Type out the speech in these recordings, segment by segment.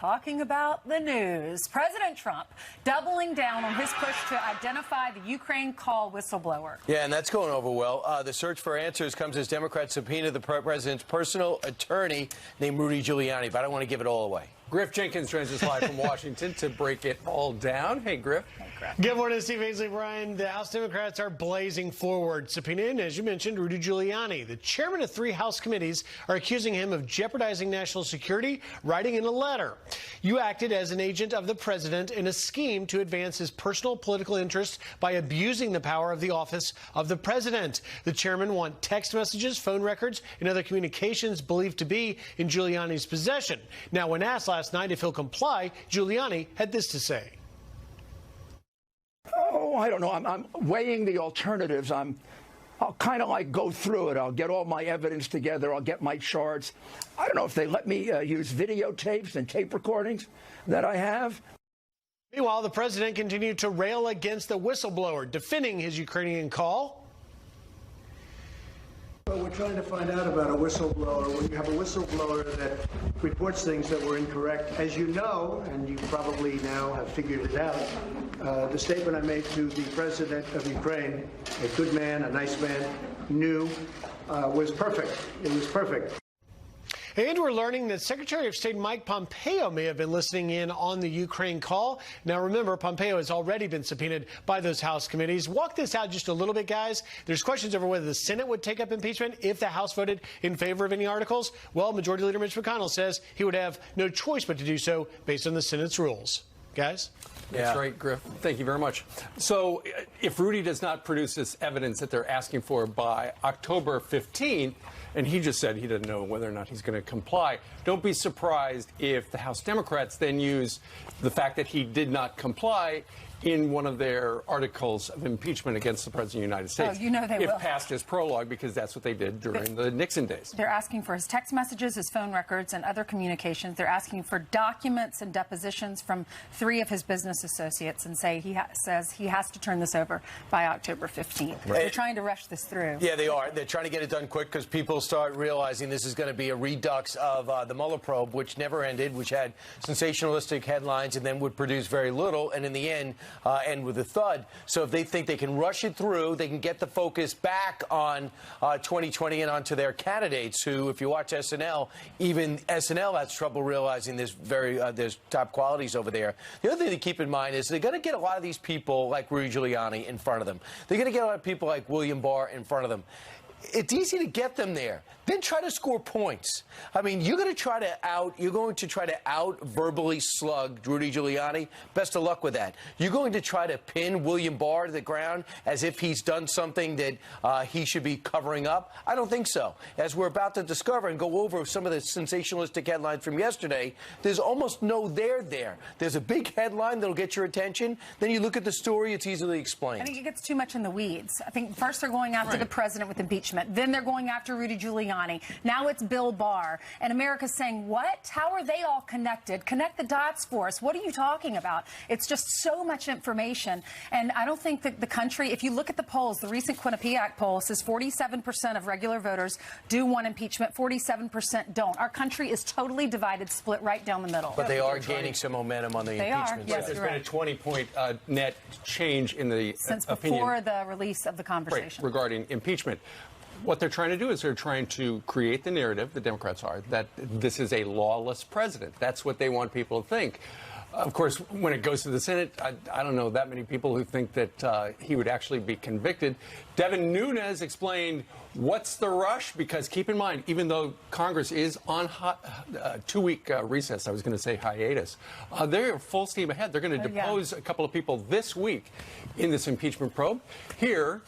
talking about the news. President Trump doubling down on his push to identify the Ukraine call whistleblower. Yeah, and that's going over well. The search for answers comes as Democrats subpoena the president's personal attorney named Rudy Giuliani, but I don't want to give it all away. Griff Jenkins joins us live from Washington to break it all down. Hey, Griff. Good morning, Steve Ainsley. Brian, the House Democrats are blazing forward, subpoenaing, as you mentioned, Rudy Giuliani. The chairman of 3 House committees are accusing him of jeopardizing national security, writing in a letter. You acted as an agent of the president in a scheme to advance his personal political interests by abusing the power of the office of the president. The chairman wants text messages, phone records, and other communications believed to be in Giuliani's possession. Now, when asked last night if he'll comply, Giuliani had this to say. Oh, I don't know. I'm weighing the alternatives. I'll kind of like go through it. I'll get all my evidence together. I'll get my charts. I don't know if they let me use videotapes and tape recordings that I have. Meanwhile, the president continued to rail against the whistleblower, defending his Ukrainian call. Well, we're trying to find out about a whistleblower. When you have a whistleblower that reports things that were incorrect, as you know, and you probably now have figured it out, the statement I made to the president of Ukraine, a good man, a nice man, knew was perfect. It was perfect. And we're learning that Secretary of State Mike Pompeo may have been listening in on the Ukraine call. Now, remember, Pompeo has already been subpoenaed by those House committees. Walk this out just a little bit, guys. There's questions over whether the Senate would take up impeachment if the House voted in favor of any articles. Well, Majority Leader Mitch McConnell says he would have no choice but to do so based on the Senate's rules. Guys? That's right, Griff. Thank you very much. So if Rudy does not produce this evidence that they're asking for by October 15th, and he just said he doesn't know whether or not he's going to comply, don't be surprised if the House Democrats then use the fact that he did not comply in one of their articles of impeachment against the President of the United States. Oh, you know they will. If passed as prologue, because that's what they did during the Nixon days. They're asking for his text messages, his phone records, and other communications. They're asking for documents and depositions from 3 of his business associates and says he has to turn this over by October 15th. Right. They're trying to rush this through. Yeah, they are. They're trying to get it done quick because people start realizing this is going to be a redux of the Mueller probe, which never ended, which had sensationalistic headlines and then would produce very little, and in the end, end with a thud. So if they think they can rush it through, they can get the focus back on 2020 and onto their candidates who, if you watch SNL, even SNL has trouble realizing there's top qualities over there. The other thing to keep in mind is they're going to get a lot of these people like Rudy Giuliani in front of them. They're going to get a lot of people like William Barr in front of them. It's easy to get them there. Then try to score points. I mean, you're going to try to out verbally slug Rudy Giuliani. Best of luck with that. You're going to try to pin William Barr to the ground as if he's done something that he should be covering up. I don't think so. As we're about to discover and go over some of the sensationalistic headlines from yesterday, there's almost no there there. There's a big headline that'll get your attention. Then you look at the story, it's easily explained. I think it gets too much in the weeds. I think first they're going after the president with impeachment. Then they're going after Rudy Giuliani. Now it's Bill Barr. And America's saying, what? How are they all connected? Connect the dots for us. What are you talking about? It's just so much information. And I don't think that the country, if you look at the polls, the recent Quinnipiac poll says 47% of regular voters do want impeachment, 47% don't. Our country is totally divided, split right down the middle. But they are gaining some momentum on the impeachment. Yes, there's been a 20-point net change in the since opinion. Before the release of the conversation. Right, regarding impeachment. What they're trying to do is they're trying to create the narrative, the Democrats are, that this is a lawless president. That's what they want people to think. Of course, when it goes to the Senate, I don't know that many people who think that he would actually be convicted. Devin Nunes explained what's the rush, because keep in mind, even though Congress is on 2-week recess, I was going to say hiatus, they're full steam ahead. They're going to depose a couple of people this week in this impeachment probe. Here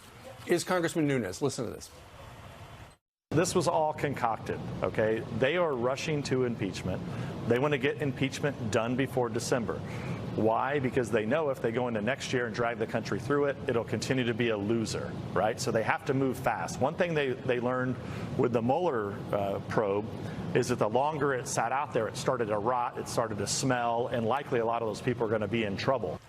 is Congressman Nunes. Listen to this. This was all concocted, okay? They are rushing to impeachment. They want to get impeachment done before December. Why? Because they know if they go into next year and drag the country through it, it'll continue to be a loser, right? So they have to move fast. One thing they learned with the Mueller probe is that the longer it sat out there, it started to rot, it started to smell, and likely a lot of those people are going to be in trouble.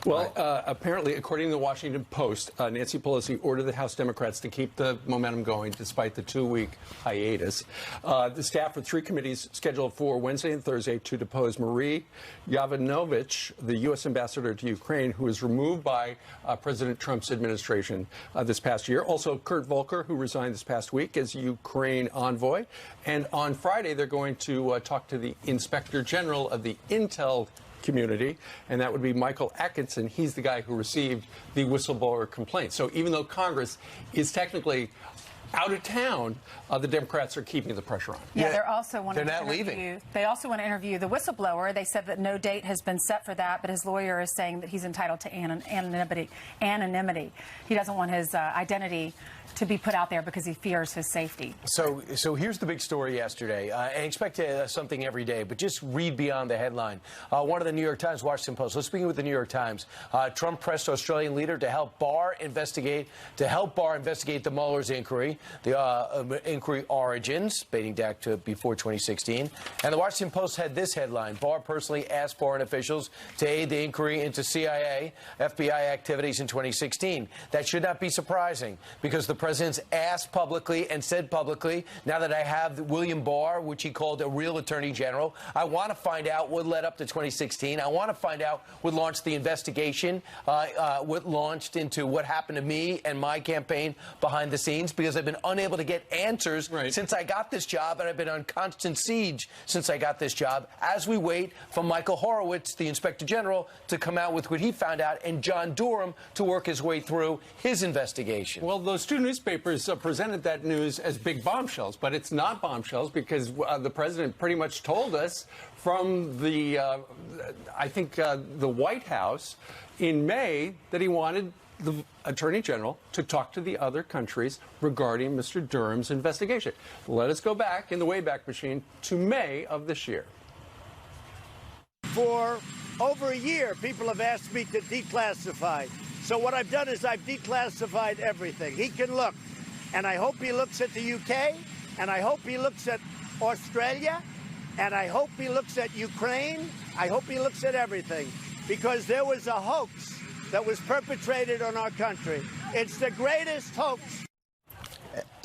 Well, apparently, according to the Washington Post, Nancy Pelosi ordered the House Democrats to keep the momentum going despite the 2-week hiatus. The staff of 3 committees scheduled for Wednesday and Thursday to depose Marie Yovanovitch, the U.S. ambassador to Ukraine, who was removed by President Trump's administration this past year. Also, Kurt Volker, who resigned this past week as Ukraine envoy. And on Friday, they're going to talk to the Inspector General of the Intel community, and that would be Michael Atkinson. He's the guy who received the whistleblower complaint. So even though Congress is technically out of town, the Democrats are keeping the pressure on. Yeah, they're also wanting They're not to interview. leaving. They also want to interview the whistleblower. They said that no date has been set for that, but his lawyer is saying that he's entitled to anonymity. He doesn't want his identity to be put out there because he fears his safety. So here's the big story yesterday, and expect something every day, but just read beyond the headline. One of the New York Times, Washington Post. Let's begin with the New York Times. Trump pressed Australian leader to help Barr investigate the Mueller's inquiry, the inquiry origins dating back to before 2016. And the Washington Post had this headline: Barr personally asked foreign officials to aid the inquiry into CIA, FBI activities in 2016. That should not be surprising because the president's asked publicly and said publicly, now that I have William Barr, which he called a real attorney general, I want to find out what led up to 2016. I want to find out what launched the investigation, what launched into what happened to me and my campaign behind the scenes, because I've been unable to get answers since I got this job, and I've been on constant siege since I got this job, as we wait for Michael Horowitz, the Inspector General, to come out with what he found out, and John Durham to work his way through his investigation. Well, those two newspapers presented that news as big bombshells, but it's not bombshells because the president pretty much told us from the, the White House in May that he wanted the Attorney General to talk to the other countries regarding Mr. Durham's investigation. Let us go back in the Wayback Machine to May of this year. For over a year, people have asked me to declassify. So what I've done is I've declassified everything. He can look, and I hope he looks at the UK, and I hope he looks at Australia, and I hope he looks at Ukraine. I hope he looks at everything, because there was a hoax that was perpetrated on our country. It's the greatest hoax.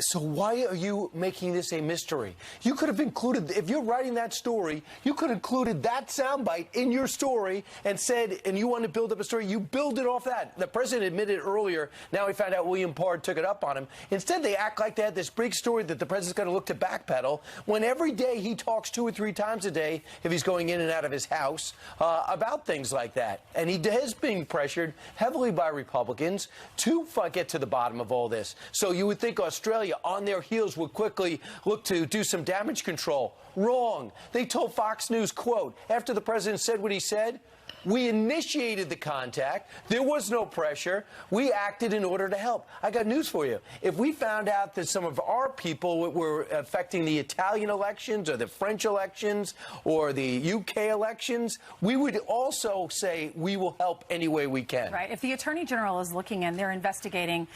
So why are you making this a mystery? You could have included, if you're writing that story, you could have included that soundbite in your story and said, and you want to build up a story, you build it off that. The president admitted earlier, now he found out William Barr took it up on him. Instead, they act like they had this big story that the president's going to look to backpedal, when every day he talks 2 or 3 times a day, if he's going in and out of his house, about things like that. And he has been pressured heavily by Republicans to get to the bottom of all this. So you would think Australia, on their heels, would quickly look to do some damage control. Wrong. They told Fox News, quote, after the president said what he said, we initiated the contact. There was no pressure. We acted in order to help. I got news for you. If we found out that some of our people were affecting the Italian elections or the French elections or the UK elections, we would also say we will help any way we can. Right. If the Attorney General is looking in, they're investigating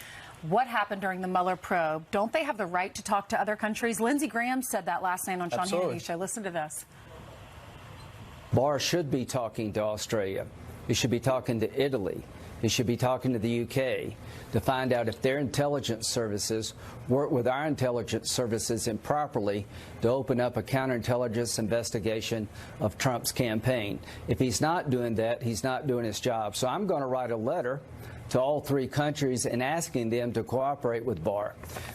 what happened during the Mueller probe. Don't they have the right to talk to other countries? Lindsey Graham said that last night on Sean Hannity's show. Listen to this. Barr should be talking to Australia. He should be talking to Italy. He should be talking to the UK to find out if their intelligence services work with our intelligence services improperly to open up a counterintelligence investigation of Trump's campaign. If he's not doing that, he's not doing his job. So I'm going to write a letter to all 3 countries and asking them to cooperate with Barr.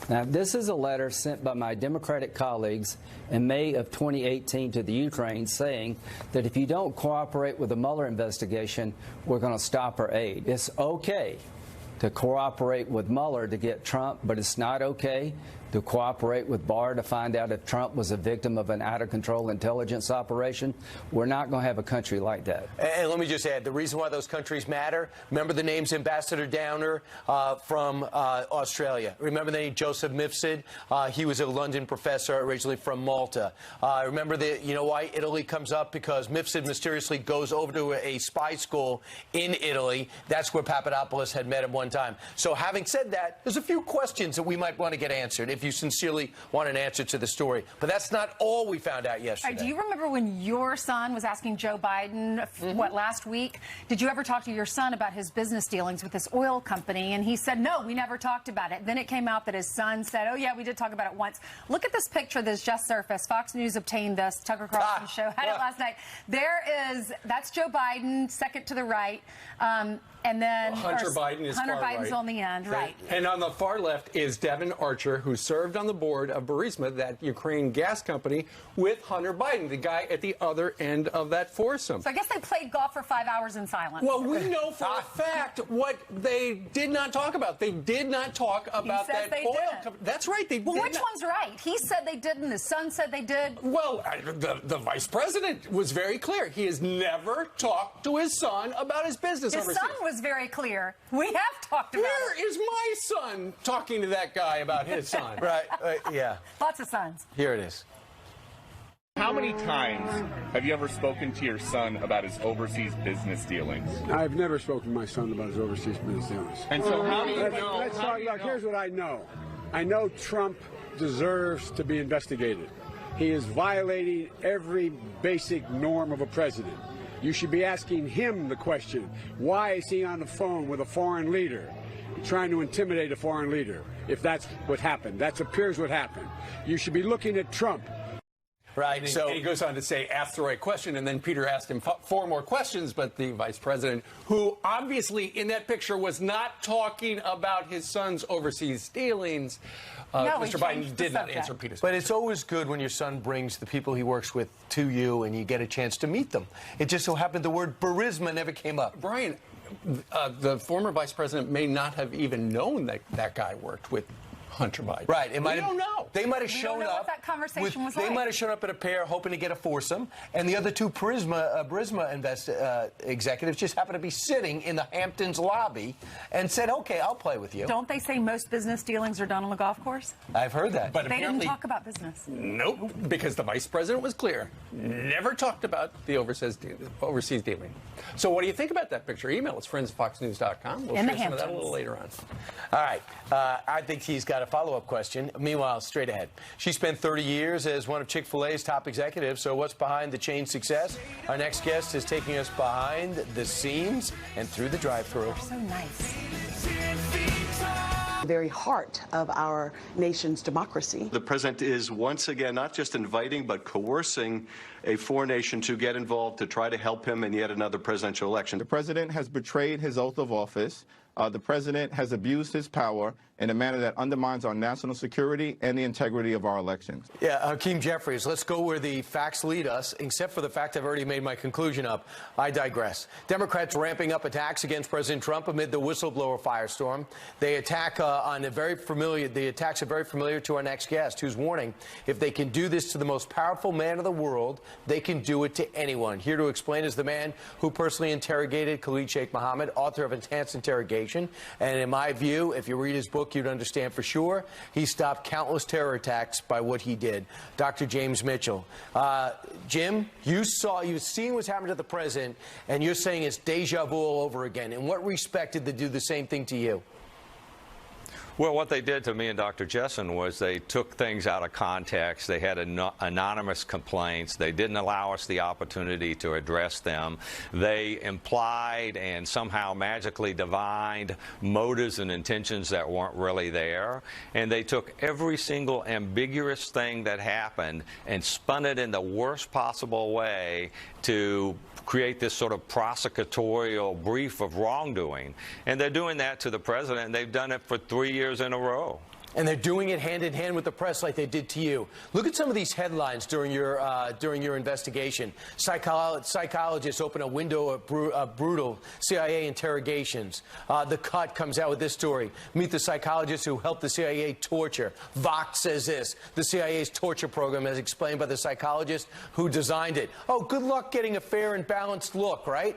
Now, this is a letter sent by my Democratic colleagues in May of 2018 to the Ukraine saying that if you don't cooperate with the Mueller investigation, we're going to stop our aid. It's okay to cooperate with Mueller to get Trump, but it's not okay to cooperate with Barr to find out if Trump was a victim of an out-of-control intelligence operation. We're not going to have a country like that. And let me just add, the reason why those countries matter, remember the names Ambassador Downer from Australia. Remember the name Joseph Mifsud? He was a London professor originally from Malta. Remember why Italy comes up? Because Mifsud mysteriously goes over to a spy school in Italy. That's where Papadopoulos had met him one time. So having said that, there's a few questions that we might want to get answered. if you sincerely want an answer to the story. But that's not all we found out yesterday. Do you remember when your son was asking Joe Biden, what, last week? Did you ever talk to your son about his business dealings with this oil company? And he said, no, we never talked about it. Then it came out that his son said, oh, yeah, we did talk about it once. Look at this picture that's just surfaced. Fox News obtained this. Tucker Carlson's show had it last night. That's Joe Biden, second to the right. And then Hunter Biden is Hunter far Biden's right. on the end, right. And on the far left is Devin Archer, who served on the board of Burisma, that Ukraine gas company, with Hunter Biden, the guy at the other end of that foursome. So I guess they played golf for 5 hours in silence. Well, we know for a fact what they did not talk about. They did not talk about that oil company. That's right. They well, did which not. One's right? He said they didn't. His son said they did. Well, the vice president was very clear. He has never talked to his son about his business His overseas. son was very clear. We have talked about it. Where is my son talking to that guy about his son? Right, yeah. Lots of sons. Here it is. How many times have you ever spoken to your son about his overseas business dealings? I've never spoken to my son about his overseas business dealings. And so how do you know? Let's talk about, here's what I know. I know Trump deserves to be investigated. He is violating every basic norm of a president. You should be asking him the question, why is he on the phone with a foreign leader, trying to intimidate a foreign leader, if that's what happened? That appears what happened. You should be looking at Trump. Right. And he goes on to say, ask the right question, and then Peter asked him 4 more questions, but the vice president, who obviously in that picture was not talking about his son's overseas dealings, Mr. Biden did not answer Peter's question. But it's always good when your son brings the people he works with to you and you get a chance to meet them. It just so happened the word Burisma never came up. Brian, the former vice president may not have even known that that guy worked with Hunter Biden. Right. We don't know. They might have We shown don't know up. what that conversation was They like. might have shown up at a pair hoping to get a foursome, and the other two Burisma executives just happened to be sitting in the Hamptons lobby and said, okay, I'll play with you. Don't they say most business dealings are done on the golf course? I've heard that. But They didn't talk about business. Nope, because the vice president was clear. Never talked about the overseas dealing. So what do you think about that picture? Email us, friends@foxnews.com. We'll In the share some of that a Hamptons. little later on. All right. I think he's got a follow-up question. Meanwhile, straight ahead. She spent 30 years as one of Chick-fil-A's top executives, so what's behind the chain's success? Our next guest is taking us behind the scenes and through the drive-thru. So nice. The very heart of our nation's democracy. The president is once again not just inviting but coercing a foreign nation to get involved to try to help him in yet another presidential election. The president has betrayed his oath of office. The president has abused his power in a manner that undermines our national security and the integrity of our elections. Yeah, Hakeem Jeffries, let's go where the facts lead us, except for the fact I've already made my conclusion up. I digress. Democrats ramping up attacks against President Trump amid the whistleblower firestorm. The attacks are very familiar to our next guest, who's warning if they can do this to the most powerful man in the world, they can do it to anyone. Here to explain is the man who personally interrogated Khalid Sheikh Mohammed, author of Enhanced Interrogation. And in my view, if you read his book, you'd understand for sure he stopped countless terror attacks by what he did. Dr. James Mitchell. Jim, you've seen what's happened to the president, and you're saying it's deja vu all over again. In what respect did they do the same thing to you? Well, what they did to me and Dr. Jessen was they took things out of context. They had anonymous complaints. They didn't allow us the opportunity to address them. They implied and somehow magically divined motives and intentions that weren't really there. And they took every single ambiguous thing that happened and spun it in the worst possible way to create this sort of prosecutorial brief of wrongdoing. And they're doing that to the president, and they've done it for 3 years in a row. And they're doing it hand in hand with the press like they did to you. Look at some of these headlines during your investigation. Psychologists open a window of brutal CIA interrogations. The Cut comes out with this story. Meet the psychologist who helped the CIA torture. Vox says this. The CIA's torture program as explained by the psychologist who designed it. Oh, good luck getting a fair and balanced look, right?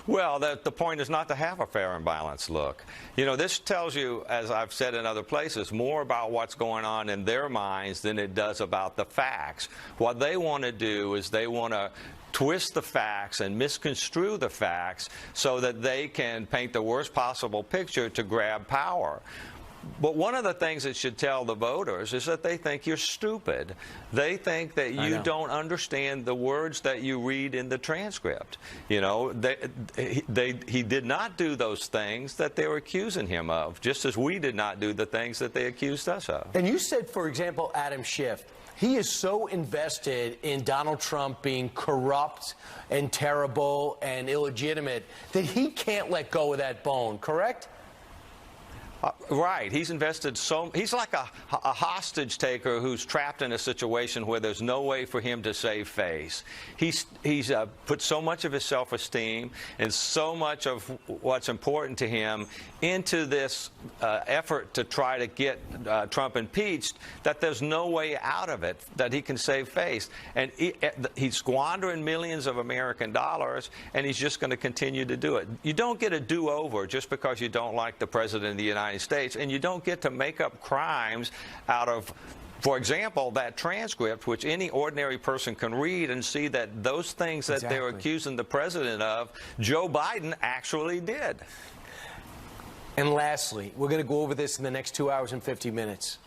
Well, the point is not to have a fair and balanced look. You know, this tells you, as I've said in other places, more about what's going on in their minds than it does about the facts. What they want to do is they want to twist the facts and misconstrue the facts so that they can paint the worst possible picture to grab power. But one of the things it should tell the voters is that they think you're stupid. They think that you don't understand the words that you read in the transcript. You know, he did not do those things that they were accusing him of, just as we did not do the things that they accused us of. And you said, for example, Adam Schiff, he is so invested in Donald Trump being corrupt and terrible and illegitimate that he can't let go of that bone, correct? Right. He's invested he's like a hostage taker who's trapped in a situation where there's no way for him to save face. He's put so much of his self-esteem and so much of what's important to him into this effort to try to get Trump impeached that there's no way out of it that he can save face. And he's squandering millions of American dollars, and he's just going to continue to do it. You don't get a do-over just because you don't like the President of the United States, and you don't get to make up crimes out of, for example, that transcript, which any ordinary person can read and see that those things that they're accusing the president of, Joe Biden actually did. And lastly, we're going to go over this in the next 2 hours and 50 minutes.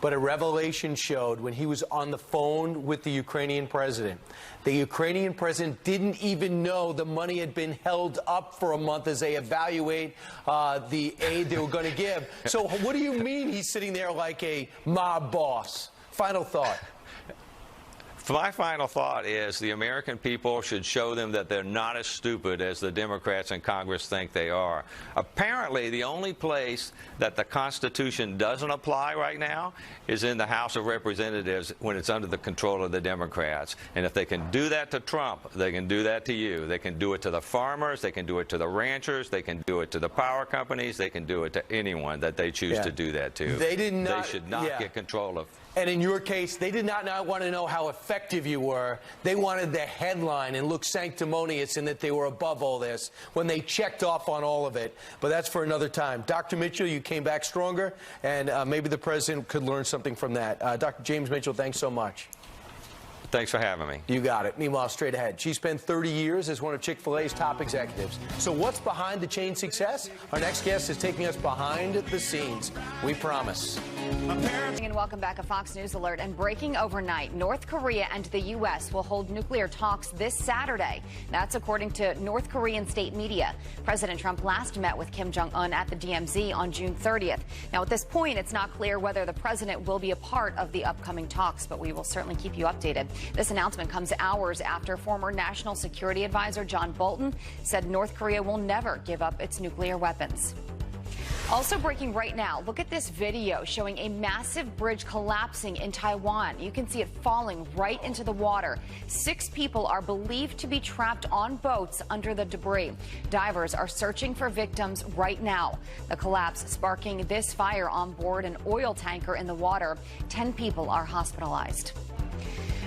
But a revelation showed when he was on the phone with the Ukrainian president, the Ukrainian president didn't even know the money had been held up for a month as they evaluate the aid they were going to give. So what do you mean he's sitting there like a mob boss? Final thought. My final thought is the American people should show them that they're not as stupid as the Democrats in Congress think they are. Apparently, the only place that the Constitution doesn't apply right now is in the House of Representatives when it's under the control of the Democrats. And if they can do that to Trump, they can do that to you. They can do it to the farmers. They can do it to the ranchers. They can do it to the power companies. They can do it to anyone that they choose to do that to. They should not get control of. And in your case, they did not want to know how effective you were. They wanted the headline and look sanctimonious in that they were above all this when they checked off on all of it. But that's for another time. Dr. Mitchell, you came back stronger, and maybe the president could learn something from that. Dr. James Mitchell, thanks so much. Thanks for having me. You got it. Meanwhile, straight ahead, she spent 30 years as one of Chick-fil-A's top executives. So what's behind the chain's success? Our next guest is taking us behind the scenes. We promise. And welcome back. A Fox News alert. And breaking overnight, North Korea and the U.S. will hold nuclear talks this Saturday. That's according to North Korean state media. President Trump last met with Kim Jong-un at the DMZ on June 30th. Now, at this point, it's not clear whether the president will be a part of the upcoming talks, but we will certainly keep you updated. This announcement comes hours after former National Security Advisor John Bolton said North Korea will never give up its nuclear weapons. Also breaking right now, look at this video showing a massive bridge collapsing in Taiwan. You can see it falling right into the water. 6 people are believed to be trapped on boats under the debris. Divers are searching for victims right now. The collapse sparking this fire on board an oil tanker in the water. 10 people are hospitalized.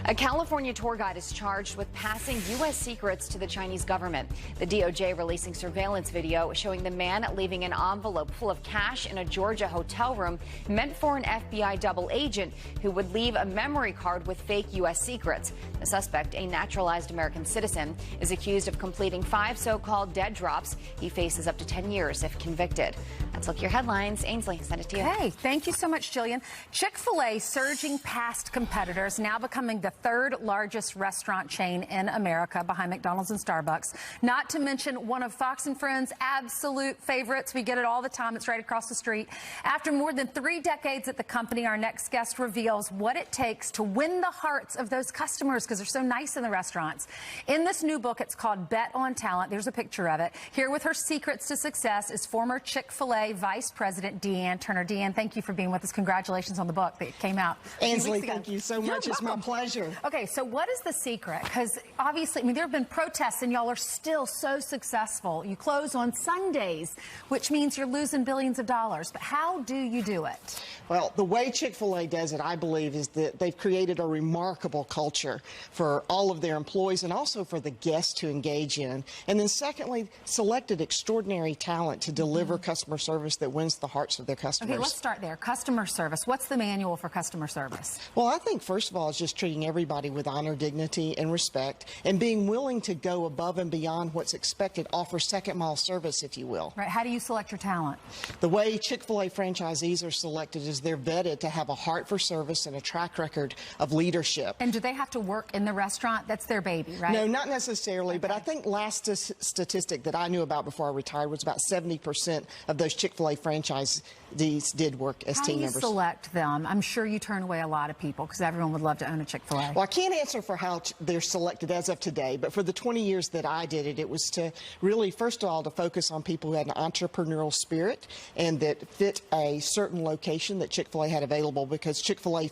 A California tour guide is charged with passing U.S. secrets to the Chinese government. The DOJ releasing surveillance video showing the man leaving an envelope full of cash in a Georgia hotel room meant for an FBI double agent who would leave a memory card with fake U.S. secrets. The suspect, a naturalized American citizen, is accused of completing 5 so-called dead drops. He faces up to 10 years if convicted. Let's look at your headlines. Ainsley, send it to you. Hey, thank you so much, Jillian. Chick-fil-A surging past competitors, now becoming the 3rd largest restaurant chain in America behind McDonald's and Starbucks. Not to mention one of Fox and Friends' absolute favorites. We get it all the time. It's right across the street. After more than 3 decades at the company, our next guest reveals what it takes to win the hearts of those customers because they're so nice in the restaurants. In this new book, it's called Bet on Talent. There's a picture of it. Here with her secrets to success is former Chick-fil-A Vice President Deanne Turner. Deanne, thank you for being with us. Congratulations on the book that came out. Ainsley, thank you so much. It's my pleasure. Okay, so what is the secret? Because obviously, I mean, there have been protests and y'all are still so successful. You close on Sundays, which means you're losing billions of dollars. But how do you do it? Well, the way Chick-fil-A does it, I believe, is that they've created a remarkable culture. for all of their employees and also for the guests to engage in. And then secondly, selected extraordinary talent to deliver customer service that wins the hearts of their customers. Okay, let's start there. Customer service. What's the manual for customer service? Well, I think first of all, it's just treating everybody with honor, dignity, and respect, and being willing to go above and beyond what's expected, offer second mile service, if you will. Right. How do you select your talent? The way Chick-fil-A franchisees are selected is they're vetted to have a heart for service and a track record of leadership. And do they have to work in the restaurant? That's their baby, right? No, not necessarily, okay. But I think last statistic that I knew about before I retired was about 70% of those Chick-fil-A franchisees did work as team members. How do you select them? I'm sure you turn away a lot of people because everyone would love to own a Chick-fil-A. Well, I can't answer for how they're selected as of today, but for the 20 years that I did it, it was to really, first of all, to focus on people who had an entrepreneurial spirit and that fit a certain location that Chick-fil-A had available, because Chick-fil-A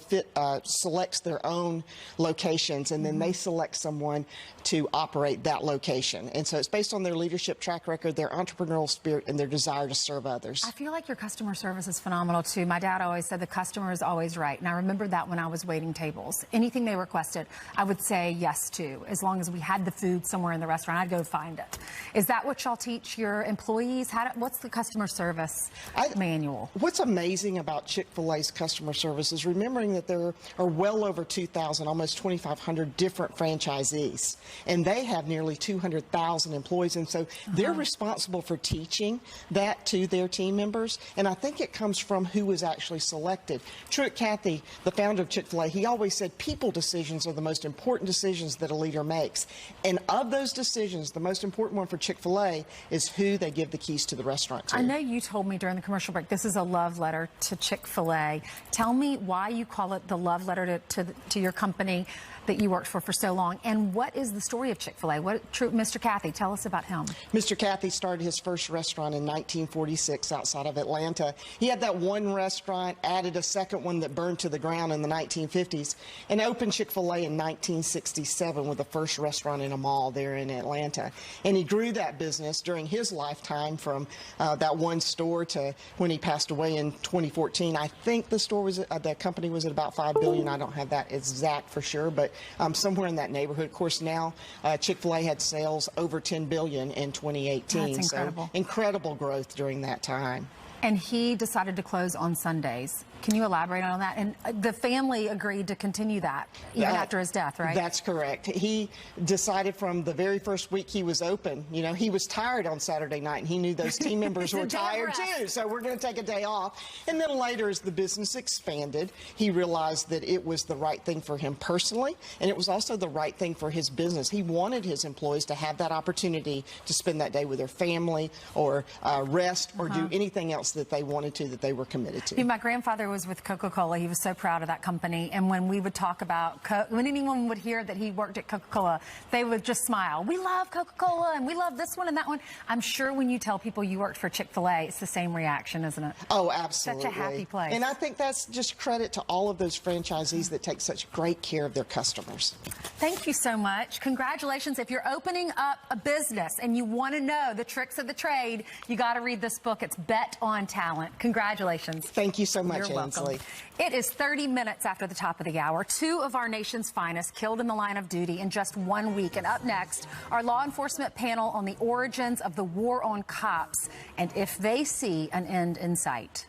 selects their own locations, and then they select someone to operate that location. And so it's based on their leadership track record, their entrepreneurial spirit, and their desire to serve others. I feel like your customer service is phenomenal, too. My dad always said the customer is always right, and I remember that when I was waiting tables. Anything they requested, I would say yes to. As long as we had the food somewhere in the restaurant, I'd go find it. Is that what y'all teach your employees? What's the customer service manual? What's amazing about Chick-fil-A's customer service is remembering that there are well over 2,000, almost 2,500 different franchisees, and they have nearly 200,000 employees, and so they're responsible for teaching that to their team members, and I think it comes from who was actually selected. Truett Cathy, the founder of Chick-fil-A, he always said people decisions are the most important decisions that a leader makes, and of those decisions, the most important one for Chick-fil-A is who they give the keys to the restaurant to. I know you told me during the commercial break this is a love letter to Chick-fil-A. Tell me why you call it the love letter to your company that you worked for so long, and what is the story of Chick-fil-A? Mr. Cathy, tell us about him. Mr. Cathy started his first restaurant in 1946 outside of Atlanta. He had that one restaurant, added a second one that burned to the ground in the 1950s, and opened Chick-fil-A in 1967 with the first restaurant in a mall there in Atlanta. And he grew that business during his lifetime from that one store to when he passed away in 2014. I think the company was at about $5 billion. I don't have that exact for sure, but somewhere in that neighborhood. Of course, now Chick-fil-A had sales over $10 billion in 2018. That's incredible. So incredible growth during that time. And he decided to close on Sundays. Can you elaborate on that? And the family agreed to continue that even after his death, right? That's correct. He decided from the very first week he was open, you know, he was tired on Saturday night, and he knew those team members were tired too, so we're going to take a day off. And then later, as the business expanded, he realized that it was the right thing for him personally, and it was also the right thing for his business. He wanted his employees to have that opportunity to spend that day with their family or rest or do anything else that they wanted to, that they were committed to. My grandfather was with Coca-Cola. He was so proud of that company. And when we would talk about, when anyone would hear that he worked at Coca-Cola, they would just smile. We love Coca-Cola, and we love this one and that one. I'm sure when you tell people you worked for Chick-fil-A, it's the same reaction, isn't it? Oh, absolutely. Such a happy place. And I think that's just credit to all of those franchisees that take such great care of their customers. Thank you so much. Congratulations. If you're opening up a business and you want to know the tricks of the trade, you got to read this book. It's Bet on Talent. Congratulations. Thank you so much, You're Ainsley. welcome. It is 30 minutes after the top of the hour. 2 of our nation's finest killed in the line of duty in just 1 week. And up next, our law enforcement panel on the origins of the war on cops and if they see an end in sight.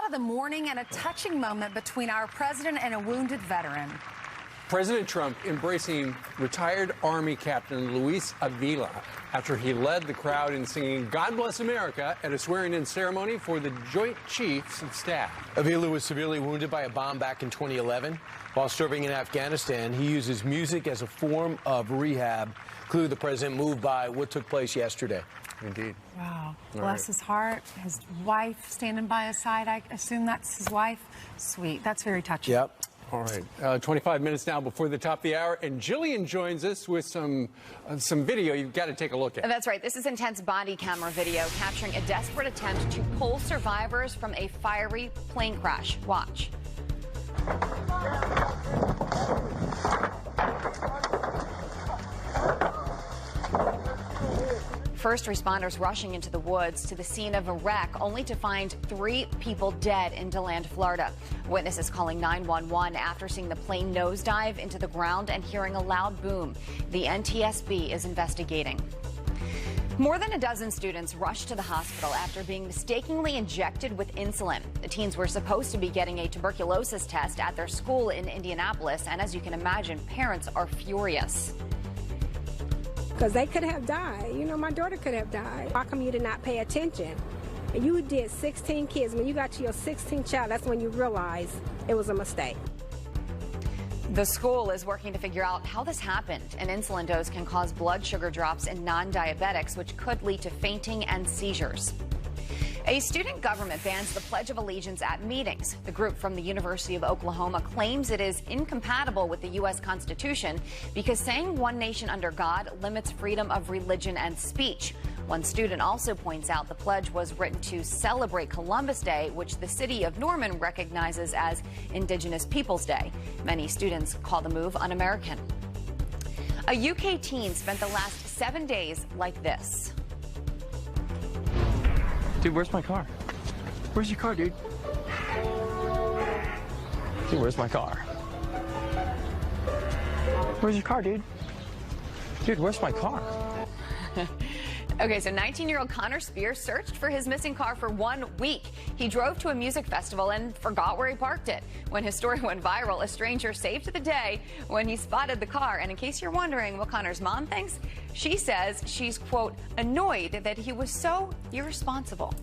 The morning and a touching moment between our president and a wounded veteran. President Trump embracing retired Army Captain Luis Avila after he led the crowd in singing God Bless America at a swearing-in ceremony for the Joint Chiefs of Staff. Avila was severely wounded by a bomb back in 2011. While serving in Afghanistan, he uses music as a form of rehab. Clearly, the president moved by what took place yesterday. Indeed. Wow. Bless his heart. His wife standing by his side. I assume that's his wife. Sweet. That's very touching. Yep. All right. 25 minutes now before the top of the hour, and Jillian joins us with some video you've got to take a look at. That's right. This is intense body camera video capturing a desperate attempt to pull survivors from a fiery plane crash. Watch. First responders rushing into the woods to the scene of a wreck, only to find 3 people dead in DeLand, Florida. Witnesses calling 911 after seeing the plane nosedive into the ground and hearing a loud boom. The NTSB is investigating. More than a dozen students rushed to the hospital after being mistakenly injected with insulin. The teens were supposed to be getting a tuberculosis test at their school in Indianapolis, and as you can imagine, parents are furious. Because they could have died. You know, my daughter could have died. How come you did not pay attention? And you did 16 kids. When you got to your 16th child, that's when you realize it was a mistake. The school is working to figure out how this happened. An insulin dose can cause blood sugar drops in non-diabetics, which could lead to fainting and seizures. A student government bans the Pledge of Allegiance at meetings. The group from the University of Oklahoma claims it is incompatible with the U.S. Constitution because saying one nation under God limits freedom of religion and speech. One student also points out the pledge was written to celebrate Columbus Day, which the city of Norman recognizes as Indigenous Peoples Day. Many students call the move un-American. A UK teen spent the last 7 days like this. Dude, where's my car? Where's your car, dude? Dude, where's my car? Where's your car, dude? Dude, where's my car? Okay, so 19-year-old Connor Spears searched for his missing car for 1 week. He drove to a music festival and forgot where he parked it. When his story went viral, a stranger saved the day when he spotted the car. And in case you're wondering what Connor's mom thinks, she says she's, quote, annoyed that he was so irresponsible.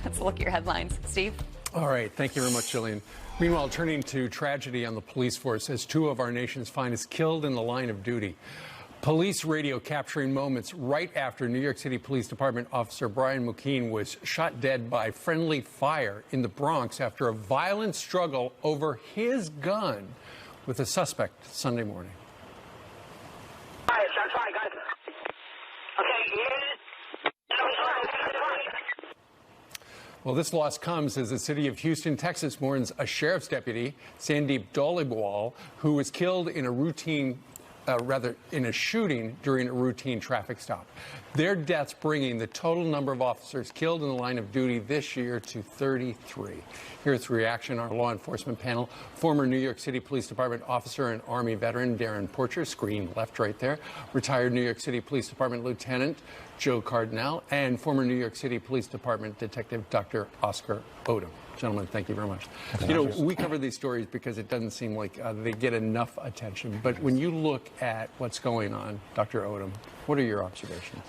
Let's look at your headlines. Steve? All right. Thank you very much, Jillian. Meanwhile, turning to tragedy on the police force as 2 of our nation's finest killed in the line of duty. Police radio capturing moments right after New York City Police Department officer Brian Mukeen was shot dead by friendly fire in the Bronx after a violent struggle over his gun with a suspect Sunday morning. Well, this loss comes as the city of Houston, Texas mourns a sheriff's deputy, Sandeep Dhaliwal, who was killed in a shooting during a routine traffic stop. Their deaths bringing the total number of officers killed in the line of duty this year to 33. Here's the reaction our law enforcement panel. Former New York City Police Department officer and Army veteran Darren Porcher, screen left right there, retired New York City Police Department Lieutenant Joe Cardinal, and former New York City Police Department Detective Dr. Oscar Odom. Gentlemen, thank you very much. You know, we cover these stories because it doesn't seem like they get enough attention. But when you look at what's going on, Dr. Odom, what are your observations?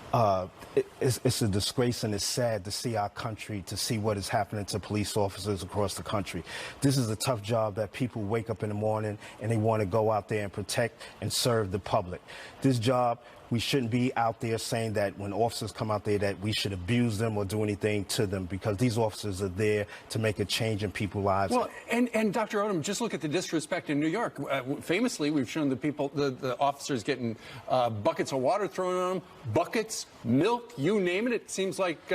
It's a disgrace, and it's sad to see our country, to see what is happening to police officers across the country. This is a tough job that people wake up in the morning and they want to go out there and protect and serve the public. This job, we shouldn't be out there saying that when officers come out there that we should abuse them or do anything to them, because these officers are there to make a change in people's lives. Well, and Dr. Odom, just look at the disrespect in New York. Famously, we've shown the officers getting buckets of water thrown on them, buckets, milk, you name it. It seems like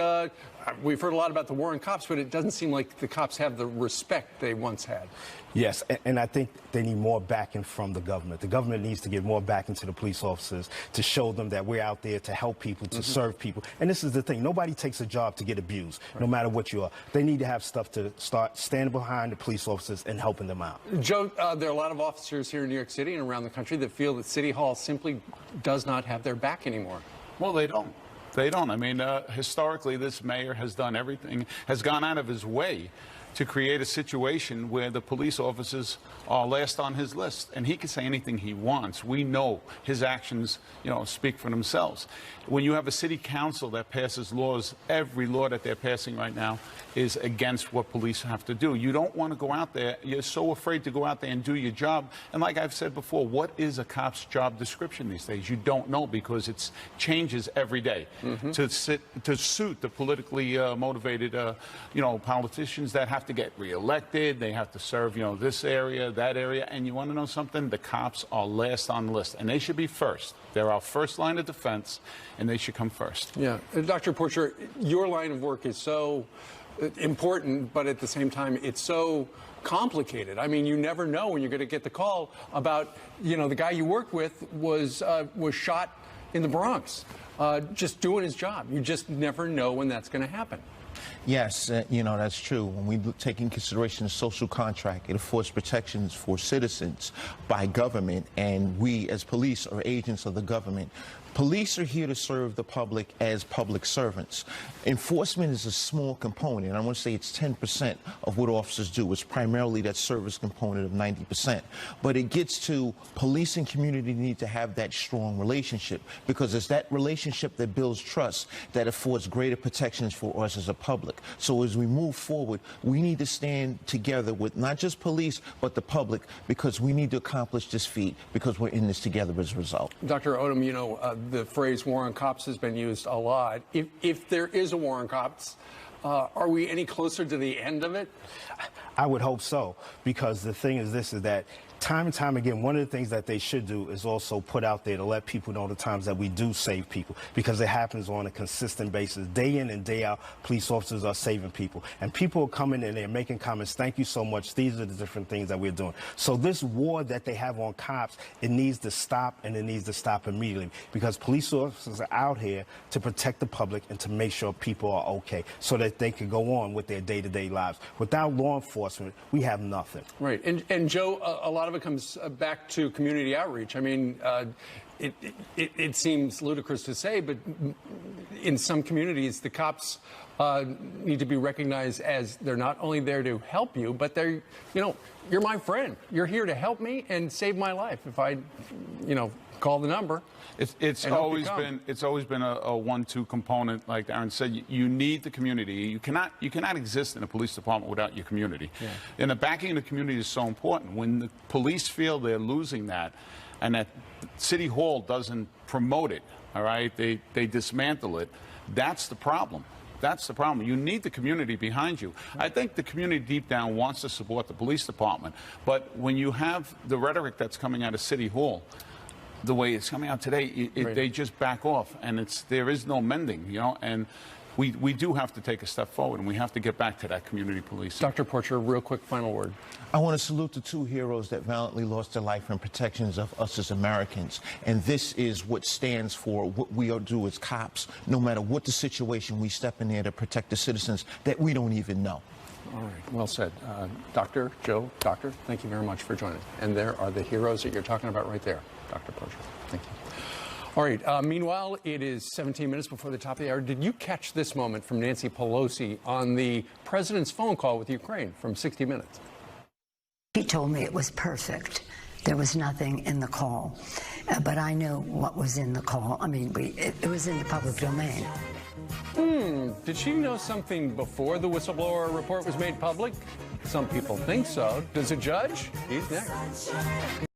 we've heard a lot about the war on cops, but it doesn't seem like the cops have the respect they once had. Yes, and I think they need more backing from the government. The government needs to give more backing to the police officers to show them that we're out there to help people, to serve people. And this is the thing. Nobody takes a job to get abused, no matter what you are. They need to have stuff to start standing behind the police officers and helping them out. Joe, there are a lot of officers here in New York City and around the country that feel that City Hall simply does not have their back anymore. Well, they don't. They don't. I mean, historically, this mayor has done everything, has gone out of his way to create a situation where the police officers are last on his list, and he can say anything he wants. We know his actions, speak for themselves. When you have a city council that passes laws, every law that they're passing right now is against what police have to do. You don't want to go out there. You're so afraid to go out there and do your job. And like I've said before, what is a cop's job description these days? You don't know, because it changes every day to suit the politically motivated, politicians that have to get reelected. They have to serve, this area, that area. And you want to know something? The cops are last on the list, and they should be first. They're our first line of defense, and they should come first. Yeah. Dr. Porcher, your line of work is so important, but at the same time, it's so complicated. I mean, you never know when you're going to get the call about, the guy you work with was shot in the Bronx. just doing his job. You just never know when that's going to happen. Yes, that's true. When we take in consideration the social contract, it affords protections for citizens by government, and we as police are agents of the government. Police are here to serve the public as public servants. Enforcement is a small component. I want to say it's 10% of what officers do. It's primarily that service component of 90%. But it gets to police and community need to have that strong relationship, because it's that relationship that builds trust that affords greater protections for us as a public. So as we move forward, we need to stand together with not just police, but the public, because we need to accomplish this feat, because we're in this together as a result. Dr. Odom, the phrase war on cops has been used a lot. If there is a war on cops, are we any closer to the end of it? I would hope so, because the thing is this, is that time and time again, one of the things that they should do is also put out there to let people know the times that we do save people, because it happens on a consistent basis. Day in and day out, police officers are saving people. And people are coming in and they're making comments, thank you so much, these are the different things that we're doing. So this war that they have on cops, it needs to stop, and it needs to stop immediately, because police officers are out here to protect the public and to make sure people are okay, so that they can go on with their day-to-day lives. Without law enforcement, we have nothing. Right. And Joe, a lot of it comes back to community outreach. I mean, it seems ludicrous to say, but in some communities, the cops need to be recognized as they're not only there to help you, but they're, you're my friend. You're here to help me and save my life. If I, call the number. It's always been a 1-2 component, like Aaron said. You need the community. You cannot exist in a police department without your community. Yeah. And the backing of the community is so important. When the police feel they're losing that, and that City Hall doesn't promote it, all right, they dismantle it. That's the problem. That's the problem. You need the community behind you. I think the community deep down wants to support the police department, but when you have the rhetoric that's coming out of City Hall, the way it's coming out today, they just back off, and there is no mending, and we do have to take a step forward, and we have to get back to that community policing. Dr. Porcher, real quick final word. I want to salute the two heroes that valiantly lost their life in protections of us as Americans, and this is what stands for what we do as cops. No matter what the situation, we step in there to protect the citizens that we don't even know. All right, well said. Doctor, thank you very much for joining. And there are the heroes that you're talking about right there. Dr. Porcher, thank you. All right, meanwhile, it is 17 minutes before the top of the hour. Did you catch this moment from Nancy Pelosi on the president's phone call with Ukraine from 60 Minutes? He told me it was perfect. There was nothing in the call. But I know what was in the call. I mean, it was in the public domain. Did she know something before the whistleblower report was made public? Some people think so. Does a judge? He's next.